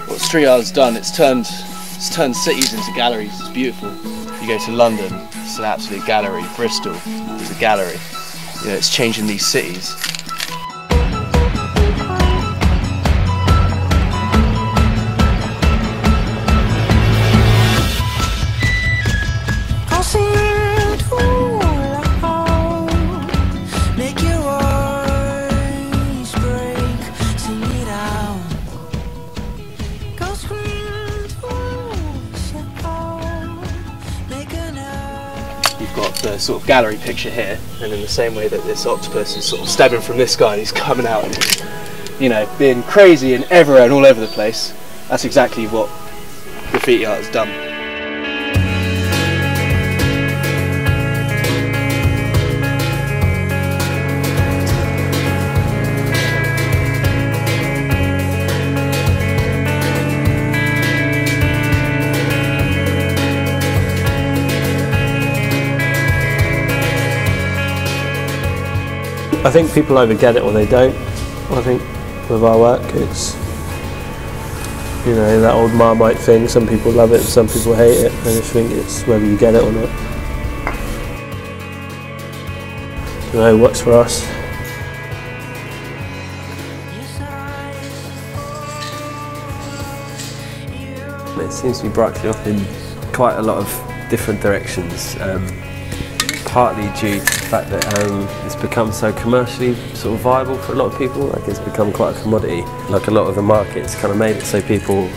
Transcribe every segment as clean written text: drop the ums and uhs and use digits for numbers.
what street art has done, it's turned cities into galleries. It's beautiful. You go to London, it's an absolute gallery. Bristol, there's a gallery. You know, it's changing these cities. You've got the sort of gallery picture here, and in the same way that this octopus is sort of stabbing from this guy, and he's coming out and, you know, being crazy and everywhere and all over the place. That's exactly what graffiti art has done. I think people either get it or they don't. I think with our work it's, you know, that old Marmite thing, some people love it and some people hate it, and I just think it's whether you get it or not. You know, it works for us. It seems to be branching off in quite a lot of different directions. Partly due to the fact that it's become so commercially sort of viable for a lot of people. Like, it's become quite a commodity. Like, a lot of the markets kind of made it so people,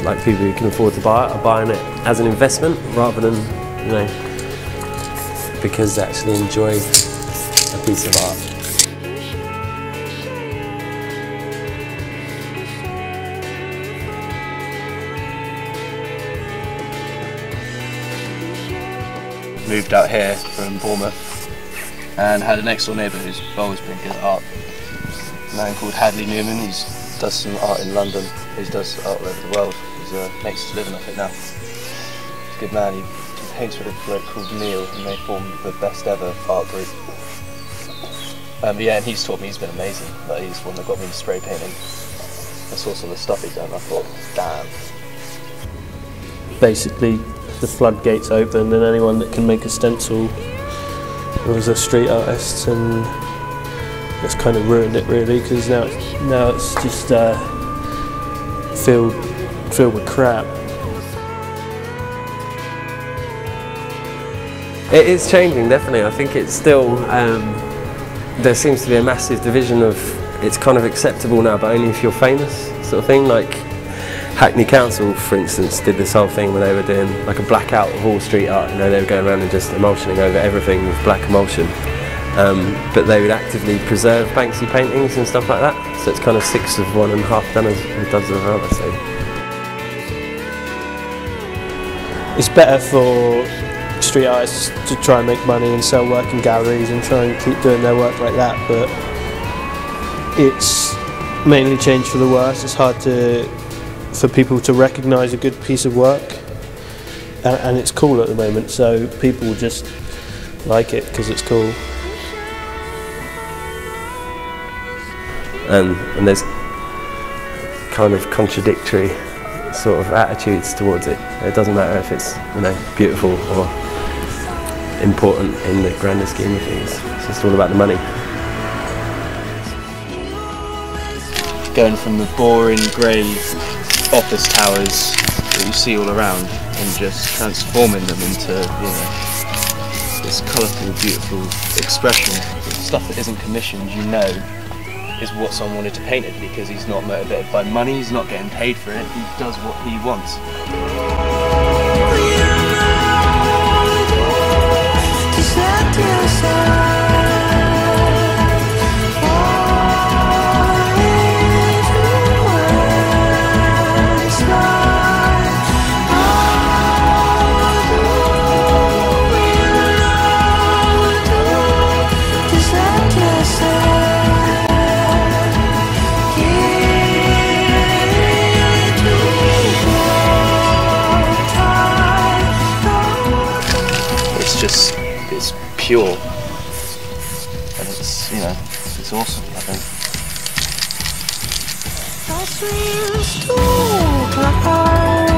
like people who can afford to buy it, are buying it as an investment rather than, you know, because they actually enjoy a piece of art. Moved out here from Bournemouth and had a next door neighbour who's always been good at art. A man called Hadley Newman, who does some art in London, he does art all over the world. He's makes his living off it now. He's a good man. He paints with a bloke called Neil, and they formed the best ever art group. Yeah, and he's taught me, he's been amazing. Like, he's one that got me into spray painting. I saw some of the stuff he'd done, I thought, damn. Basically, the floodgates open and anyone that can make a stencil was a street artist, and it's kind of ruined it really, because now it's just filled with crap. It is changing, definitely. I think it's still, there seems to be a massive division of, it's kind of acceptable now, but only if you're famous, sort of thing. Like, Hackney Council, for instance, did this whole thing where they were doing like a blackout of all street art. You know, they were going around and just emulsioning over everything with black emulsion. But they would actively preserve Banksy paintings and stuff like that. So it's kind of 6 of one and half done as does of another. So it's better for street artists to try and make money and sell work in galleries and try and keep doing their work like that. But it's mainly changed for the worse. It's hard for people to recognise a good piece of work, and it's cool at the moment, so people just like it because it's cool. And there's kind of contradictory sort of attitudes towards it. It doesn't matter if it's, you know, beautiful or important in the grander scheme of things. It's just all about the money. Going from the boring grey office towers that you see all around and just transforming them into, you know, this colourful, beautiful expression. Stuff that isn't commissioned, you know, is what someone wanted to paint it, because he's not motivated by money, he's not getting paid for it, he does what he wants. It's pure, and it's, you know, it's awesome, I think. Das willst du gleich.